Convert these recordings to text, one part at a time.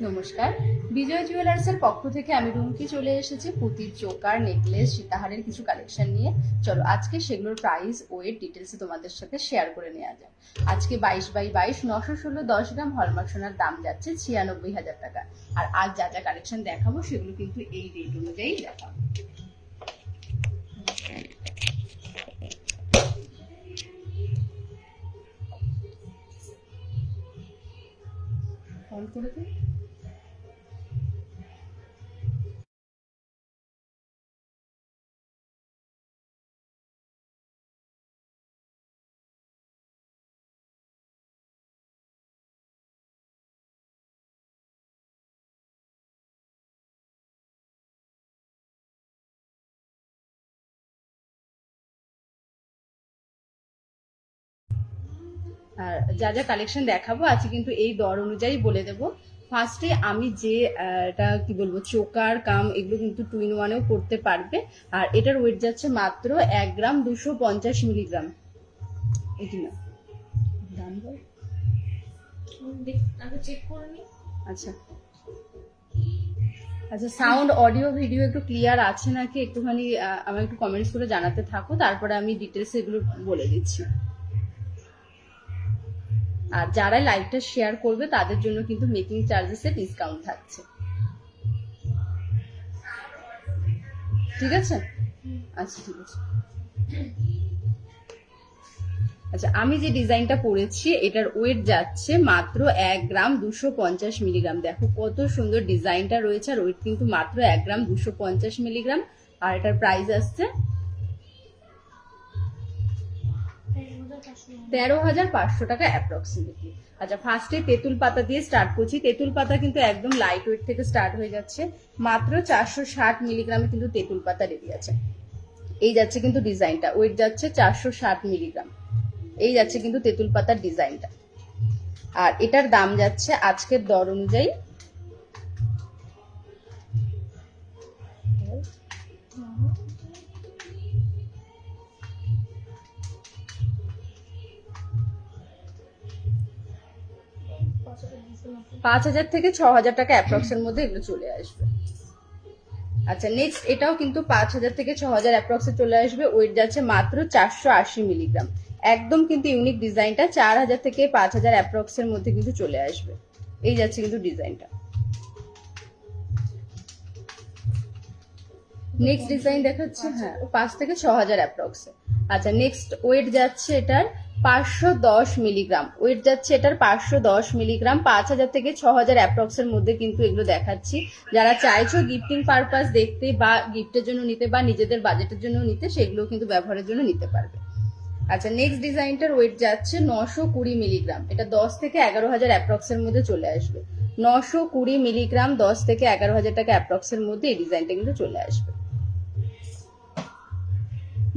নমস্কার, বিজয় জুয়েলার্সের পক্ষ থেকে আমি রুমকি চলে এসেছি পুঁতির চোকার, নেকলেস, সীতাহারের কিছু কালেকশন নিয়ে। চলো আজকে সেগুলোর প্রাইস, ওয়েট, ডিটেলস তোমাদের সাথে শেয়ার করে নেওয়া যায়। আজকে 22x22 916 10 গ্রাম হলমার্ক সোনার দাম যাচ্ছে 96,000 টাকা। আর আজ যা যা কালেকশন দেখাবো সেগুলো কিন্তু এই রেট অনুযায়ী দেখাবো। ফোন করে দিই। আর যা যা কালেকশন দেখাবো আজকে কিন্তু এই দর অনুযায়ী বলে দেবো। ফার্স্টে আমি যে এটা কি বলবো, চোকার কাম, এগুলো কিন্তু 2 in 1-এও করতে পারবে। আর এটার ওয়েট যাচ্ছে মাত্র 1 গ্রাম 250 মিলিগ্রাম। এটি না দাম বল, চেক করে নি। আচ্ছা আচ্ছা, সাউন্ড, অডিও, ভিডিও একটু ক্লিয়ার আছে নাকি একটুখানি আমাকে একটু কমেন্টস করে জানাতে থাকো, তারপরে আমি ডিটেলস এগুলো বলে দিচ্ছি। আর যারা লাইভটা শেয়ার করবে তাদের জন্য কিন্তু মেকিং চার্জেসে ডিসকাউন্ট থাকছে, ঠিক আছে? আচ্ছা ঠিক আছে। আচ্ছা, আমি যে ডিজাইনটা পরেছি এটার ওয়েট যাচ্ছে মাত্র 1 গ্রাম 250 মিলিগ্রাম। দেখো কত সুন্দর ডিজাইনটা রয়েছে, আর ওয়েট কিন্তু মাত্র 1 গ্রাম 250 মিলিগ্রাম। আর এটার প্রাইস আসছে 13,500 টাকা অ্যাপ্রক্সিমেটলি। আচ্ছা, ফার্স্টে তেঁতুল পাতা দিয়ে স্টার্ট করছি। তেঁতুল পাতা কিন্তু একদম লাইট ওয়েট থেকে স্টার্ট হয়ে যাচ্ছে, মাত্র 460 মিলিগ্রামে কিন্তু তেঁতুল পাতা রেডি আছে। এই যাচ্ছে কিন্তু ডিজাইনটা, ওয়েট যাচ্ছে 460 মিলিগ্রাম। এই যাচ্ছে কিন্তু তেঁতুল পাতার ডিজাইনটা। আর এটার দাম যাচ্ছে আজকের দর অনুযায়ী 5,000 থেকে 6,000 টাকা অ্যাপ্রক্সের মধ্যে এগুলো চলে আসবে। আচ্ছা, নেক্সট এটাও কিন্তু 5,000 থেকে 6,000 অ্যাপ্রক্সে চলে আসবে। ওয়েট যাচ্ছে মাত্র 480 মিলিগ্রাম। একদম কিন্তু ইউনিক ডিজাইনটা, 4,000 থেকে 5,000 অ্যাপ্রক্সের মধ্যে কিন্তু চলে আসবে। এই যাচ্ছে কিন্তু ডিজাইনটা। নেক্সট ডিজাইন দেখাচ্ছে, হ্যাঁ 5 থেকে 6,000 অ্যাপ্রক্সে। আচ্ছা, নেক্সট ওয়েট যাচ্ছে এটার 510 মিলিগ্রাম। ওয়েট যাচ্ছে এটার 510 মিলিগ্রাম। 5,000 থেকে 6,000 অ্যাপ্রক্সের মধ্যে কিন্তু এগুলো দেখাচ্ছি। যারা চাইছো গিফটিং পারপাস দেখতে বা গিফটের জন্য নিতে বা নিজেদের বাজেটের জন্য নিতে, সেগুলো কিন্তু ব্যবহারের জন্য নিতে পারবে। আচ্ছা, নেক্সট ডিজাইনটার ওয়েট যাচ্ছে 920 মিলিগ্রাম। এটা 10 থেকে 11,000 অ্যাপ্রক্সের মধ্যে চলে আসবে। 920 মিলিগ্রাম, 10 থেকে 11,000 টাকা অ্যাপ্রক্সের মধ্যে এই ডিজাইনটা কিন্তু চলে আসবে।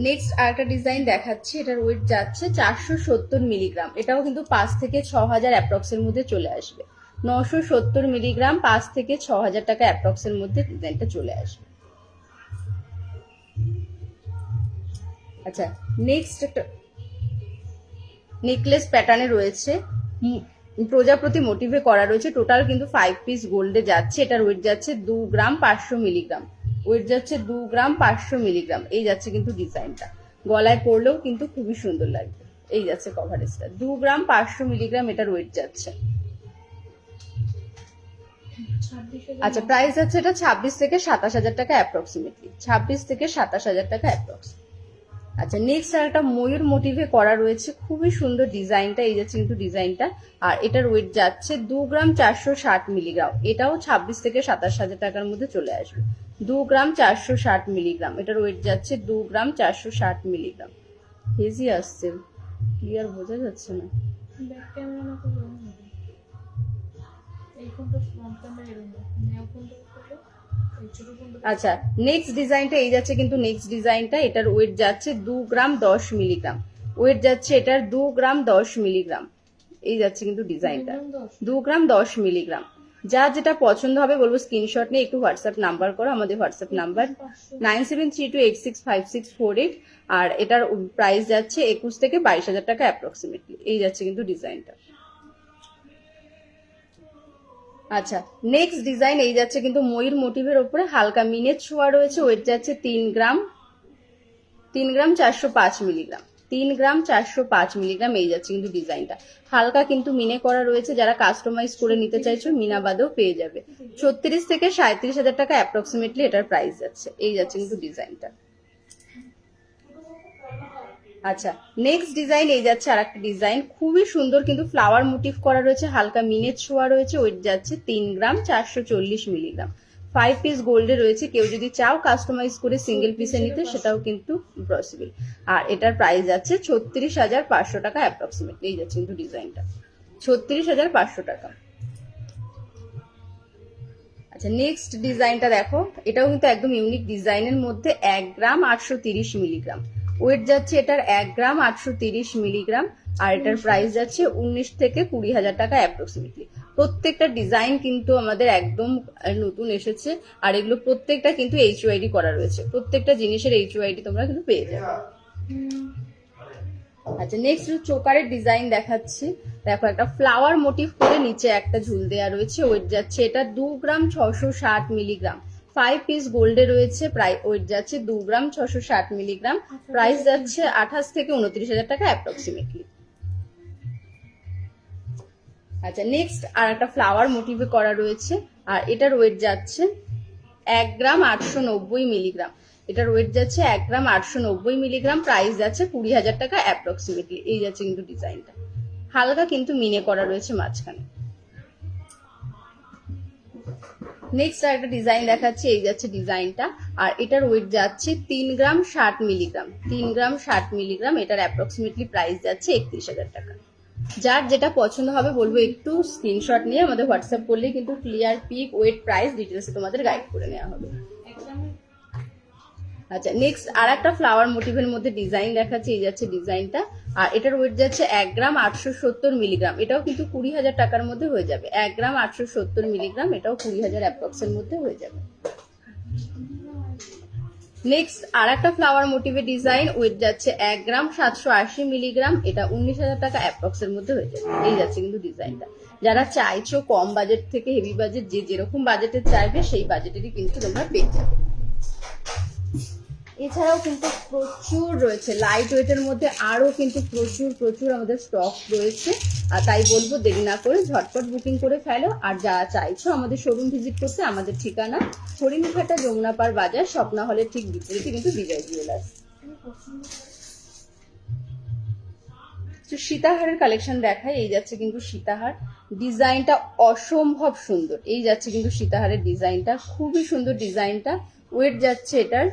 নেক্সট আরেকটা ডিজাইন দেখাচ্ছি, এটার ওয়েট যাচ্ছে 470 মিলিগ্রাম। এটাও কিন্তু 5 থেকে 6,000 অ্যাপ্রক্সের মধ্যে চলে আসবে। 970 মিলিগ্রাম, 5 থেকে 6,000 টাকা অ্যাপ্রক্সের মধ্যে ডিজাইনটা চলে আসবে। আচ্ছা, নেক্সট একটা নেকলেস প্যাটার্নে রয়েছে, প্রজাপতি মোটিভে করা রয়েছে। টোটাল কিন্তু 5 পিস গোল্ডে যাচ্ছে। এটার ওয়েট যাচ্ছে 2 গ্রাম 500 মিলিগ্রাম। ওয়েট যাচ্ছে 2 গ্রাম 500 মিলিগ্রাম। এই যাচ্ছে কিন্তু ডিজাইনটা, গলায় পরলেও কিন্তু খুবই সুন্দর লাগবে। এই যাচ্ছে কভারেজটা, 2 গ্রাম 500 মিলিগ্রাম এটার ওয়েট যাচ্ছে। আচ্ছা, প্রাইস আছে এটা 26 থেকে 27,000 টাকা অ্যাপ্রক্সিমেটলি। 26 থেকে 27,000 টাকা অ্যাপ্রক্স। আচ্ছা, নেক্সট আর একটা ময়ূর মোটিভে করা রয়েছে, খুবই সুন্দর ডিজাইনটা। এই যাচ্ছে কিন্তু ডিজাইনটা। আর এটার ওয়েট যাচ্ছে 2 গ্রাম 460 মিলিগ্রাম। এটাও 26 থেকে 27,000 টাকার মধ্যে চলে আসবে। 2 গ্রাম 460 মিলিগ্রাম। এটার ওয়েট যাচ্ছে 2 গ্রাম 460 মিলিগ্রাম। হেজি আসছে, ক্লিয়ার বোঝা যাচ্ছে না। আচ্ছা, নেক্সট ডিজাইনটা এই যাচ্ছে কিন্তু নেক্সট ডিজাইনটা। এটার ওয়েট যাচ্ছে 2 গ্রাম 10 মিলিগ্রাম। ওয়েট যাচ্ছে এটার 2 গ্রাম 10 মিলিগ্রাম। এই যাচ্ছে কিন্তু ডিজাইনটা, 2 গ্রাম 10 মিলিগ্রাম। যা যেটা পছন্দ হবে বলবো স্ক্রিনশট নিয়ে একটু হোয়াটসঅ্যাপ নাম্বার করো। আমাদের হোয়াটসঅ্যাপ নাম্বার 9732865648। আর এটার প্রাইস যাচ্ছে 21 থেকে 22,000 টাকা অ্যাপ্রক্সিমেটলি। এই যাচ্ছে কিন্তু ডিজাইনটা। আচ্ছা, নেক্সট ডিজাইন এই যাচ্ছে কিন্তু ময়ূর মোটিভের উপরে হালকা মিনের ছোঁয়া রয়েছে, ওয়েট যাচ্ছে 3 গ্রাম 405 মিলিগ্রাম, 3 গ্রাম 405 মিলিগ্রাম। এই যাচ্ছে কিন্তু ডিজাইনটা হালকা কিন্তু মিনে করা রয়েছে, যারা কাস্টমাইজ করে নিতে চাইছো মিনাবাদেও পেয়ে যাবে। 36 থেকে 37 হাজার টাকা অ্যাপ্রক্সিমেটলি এটার প্রাইস যাচ্ছে। এই যাচ্ছে কিন্তু ডিজাইনটা। আচ্ছা, নেক্সট ডিজাইন এই যাচ্ছে আর একটা ডিজাইন, খুবই সুন্দর কিন্তু ফ্লাওয়ার মোটিভ করা রয়েছে, হালকা মিনের ছোঁয়া রয়েছে, ওয়েট যাচ্ছে 3 গ্রাম 440 মিলিগ্রাম। 5 পিস গোল্ডে রয়েছে, কেউ যদি চাও কাস্টমাইজ করে সিঙ্গেল পিসে নিতে সেটাও কিন্তু পসিবল। আর এটার প্রাইস যাচ্ছে 36,500 টাকা অ্যাপ্রক্সিমেটলি। এই যাচ্ছে কিন্তু ডিজাইনটা 36,500 টাকা। আচ্ছা, নেক্সট ডিজাইনটা দেখো, এটাও কিন্তু একদম ইউনিক ডিজাইনের মধ্যে 1 গ্রাম 830 মিলিগ্রাম, ওয়েট যাচ্ছে এটার 1 গ্রাম 830 মিলিগ্রাম। আর এটার প্রাইস যাচ্ছে 19 থেকে 20 হাজার টাকা অ্যাপ্রক্সিমেটলি। প্রত্যেকটা ডিজাইন কিন্তু আমাদের একদম নতুন এসেছে, আর এগুলো প্রত্যেকটা কিন্তু HYD করা রয়েছে, প্রত্যেকটা জিনিসের HYD তোমরা কিন্তু পেয়ে যাবে। আচ্ছা, নেক্সট চোকারের ডিজাইন দেখাচ্ছি। দেখো, একটা ফ্লাওয়ার মোটিভ করে নিচে একটা ঝুল দেওয়া রয়েছে, ওয়েট যাচ্ছে এটা 2 গ্রাম 660 মিলিগ্রাম। 5 পিস গোল্ডে রয়েছে, প্রাইস ওয়েট যাচ্ছে 2 গ্রাম 660 মিলিগ্রাম। প্রাইস যাচ্ছে 28 থেকে 29 হাজার টাকা অ্যাপ্রক্সিমেটলি। আচ্ছা, নেক্সট আর একটা ফ্লাওয়ার মোটিভে করা রয়েছে, আর এটার ওয়েট যাচ্ছে 1 গ্রাম 890 মিলিগ্রাম। এটার ওয়েট যাচ্ছে 1 গ্রাম 890 মিলিগ্রাম। প্রাইস যাচ্ছে 20 হাজার টাকা অ্যাপ্রক্সিমেটলি। এই যাচ্ছে কিন্তু ডিজাইনটা হালকা কিন্তু মিনে করা রয়েছে মাঝখানে। নেক্সট আর একটা ডিজাইন দেখাচ্ছি, এই যাচ্ছে ডিজাইনটা, আর এটার ওয়েট যাচ্ছে 3 গ্রাম 60 মিলিগ্রাম। 3 গ্রাম 60 মিলিগ্রাম। এটার অ্যাপ্রক্সিমেটলি প্রাইস যাচ্ছে 31 হাজার টাকা। যার যেটা পছন্দ হবে বলবো একটু স্ক্রিনশট নিয়ে আমাদের হোয়াটসঅ্যাপ করলেই কিন্তু ক্লিয়ার পিক, ওয়েট, প্রাইস ডিটেলসে তোমাদের গাইড করে নেওয়া হবে। আচ্ছা, নেক্সট আর একটা ফ্লাওয়ার মোটিভের মধ্যে ডিজাইন দেখাচ্ছি, এই যাচ্ছে ডিজাইনটা, আর এটার ওয়েট যাচ্ছে 1 গ্রাম 870 মিলিগ্রাম। এটাও কিন্তু 20 হাজার টাকার মধ্যে হয়ে যাবে। 1 গ্রাম 870 মিলিগ্রাম, এটাও 20 হাজার অ্যাপ্রক্সের মধ্যে হয়ে যাবে। নেক্সট আর একটা ফ্লাওয়ার মোটিভের ডিজাইন, ওয়েট যাচ্ছে 1 গ্রাম 780 মিলিগ্রাম। এটা 19 হাজার টাকা অ্যাপ্রক্সের মধ্যে হয়ে যাবে। এই যাচ্ছে কিন্তু ডিজাইনটা। যারা চাইছো কম বাজেট থেকে হেভি বাজেট, যে যেরকম বাজেটের চাইবে সেই বাজেটেরই কিন্তু তোমরা পেয়ে যাবে। এছাড়াও কিন্তু প্রচুর রয়েছে লাইট ওয়েটের মধ্যে, আরো কিন্তু প্রচুর আমাদের স্টক রয়েছে। আর তাই বলবো দেরি না করে ঝটপট বুকিং করে ফেলো। আর যারা চাইছো আমাদের শোরুম ভিজিট করতে, আমাদের ঠিকানা হরিণঘাটা যমুনাপাড় বাজার, স্বপ্না হলের ঠিক বিপরীতে কিন্তু বিজয় জুয়েলার্স। সীতাহারের কালেকশন দেখায়, এই যাচ্ছে কিন্তু সীতাহার। ডিজাইনটা অসম্ভব সুন্দর। এই যাচ্ছে কিন্তু সীতাহারের ডিজাইনটা, খুবই সুন্দর ডিজাইনটা। ওয়েট যাচ্ছে এটার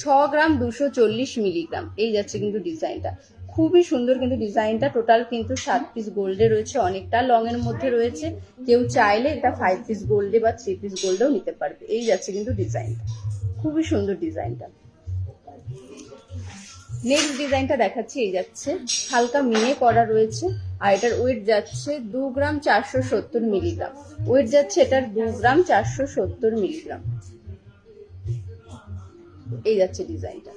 6 গ্রাম 240 মিলিগ্রাম। এই যাচ্ছে কিন্তু ডিজাইনটা খুবই সুন্দর কিন্তু ডিজাইনটা। টোটাল কিন্তু 7 পিস গোল্ডে রয়েছে, অনেকটা লং এর মধ্যে রয়েছে। কেউ চাইলে এটা 5 পিস গোল্ডে বা 3 পিস গোল্ডেও নিতে পারবে। এই যাচ্ছে কিন্তু ডিজাইনটা, খুবই সুন্দর ডিজাইনটা। নেক্সট ডিজাইনটা দেখাচ্ছি, এই যাচ্ছে হালকা মিনে করা রয়েছে, আর এটার ওয়েট যাচ্ছে 2 গ্রাম 470 মিলিগ্রাম। ওয়েট যাচ্ছে এটার 2 গ্রাম 470 মিলিগ্রাম। এই যাচ্ছে ডিজাইনটা।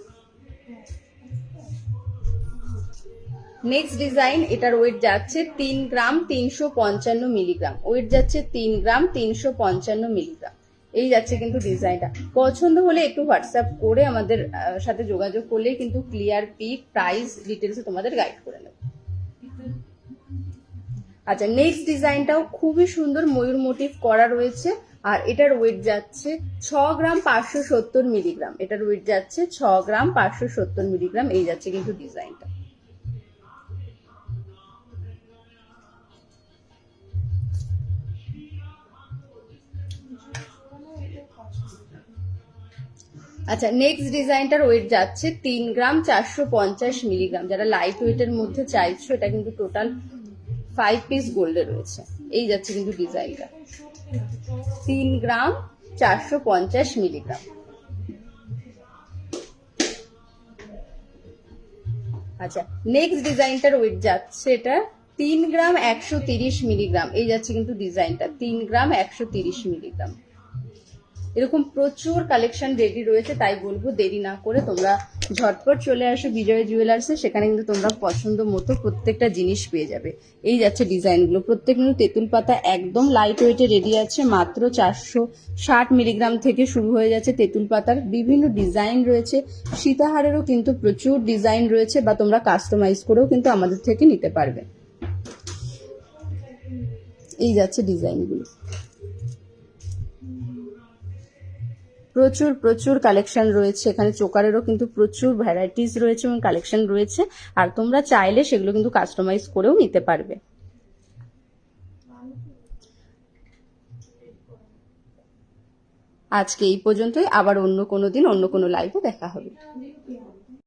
নেক্সট ডিজাইন, এটার ওয়েট যাচ্ছে 3 গ্রাম 355 মিলিগ্রাম। ওয়েট যাচ্ছে 3 গ্রাম 355 মিলিগ্রাম। এই যাচ্ছে কিন্তু ডিজাইনটা। পছন্দ হলে একটু হোয়াটসঅ্যাপ করে আমাদের সাথে যোগাযোগ করলেই কিন্তু ক্লিয়ার পিক, প্রাইস ডিটেলসে তোমাদের গাইড করে নেব। আচ্ছা, নেক্সট ডিজাইনটাও খুবই সুন্দর, ময়ূর মোটিভ করা রয়েছে, আর এটার ওয়েট যাচ্ছে 6 গ্রাম 570 মিলিগ্রাম। এটার ওয়েট যাচ্ছে 6 গ্রাম 570 মিলিগ্রাম। এই যাচ্ছে কিন্তু ডিজাইনটা। আচ্ছা, নেক্সট ডিজাইনটার ওয়েট যাচ্ছে 3 গ্রাম 450 মিলিগ্রাম। যারা লাইট ওয়েটের মধ্যে চাইছো, এটা কিন্তু টোটাল 5 পিস গোল্ডে রয়েছে। এই যাচ্ছে কিন্তু ডিজাইনটা 3 গ্রাম 450 মিলিগ্রাম। আচ্ছা, নেক্সট ডিজাইনটার ওয়েট যাচ্ছে এটা 3 গ্রাম 130 মিলিগ্রাম। এই যাচ্ছে কিন্তু ডিজাইনটা 3 গ্রাম 130 মিলিগ্রাম। এরকম প্রচুর কালেকশন রেডি রয়েছে, তাই বলবো দেরি না করে তোমরা ঝটপট চলে আসো বিজয় জুয়েলার্সে। সেখানে কিন্তু তোমরা পছন্দ মতো প্রত্যেকটা জিনিস পেয়ে যাবে। এই যাচ্ছে ডিজাইনগুলো, প্রত্যেক কিন্তু তেঁতুল পাতা একদম লাইট ওয়েটে রেডি আছে। মাত্র 460 মিলিগ্রাম থেকে শুরু হয়ে যাচ্ছে তেঁতুল পাতার। বিভিন্ন ডিজাইন রয়েছে, সীতাহারেরও কিন্তু প্রচুর ডিজাইন রয়েছে, বা তোমরা কাস্টমাইজ করেও কিন্তু আমাদের থেকে নিতে পারবে। এই যাচ্ছে ডিজাইনগুলো, প্রচুর প্রচুর কালেকশন রয়েছে এখানে। চোকারেরও কিন্তু প্রচুর ভ্যারাইটিস রয়েছে এবং কালেকশন রয়েছে, আর তোমরা চাইলে সেগুলো কিন্তু কাস্টমাইজ করেও নিতে পারবে। আজকে এই পর্যন্তই, আবার অন্য কোনো দিন অন্য কোনো লাইভে দেখা হবে।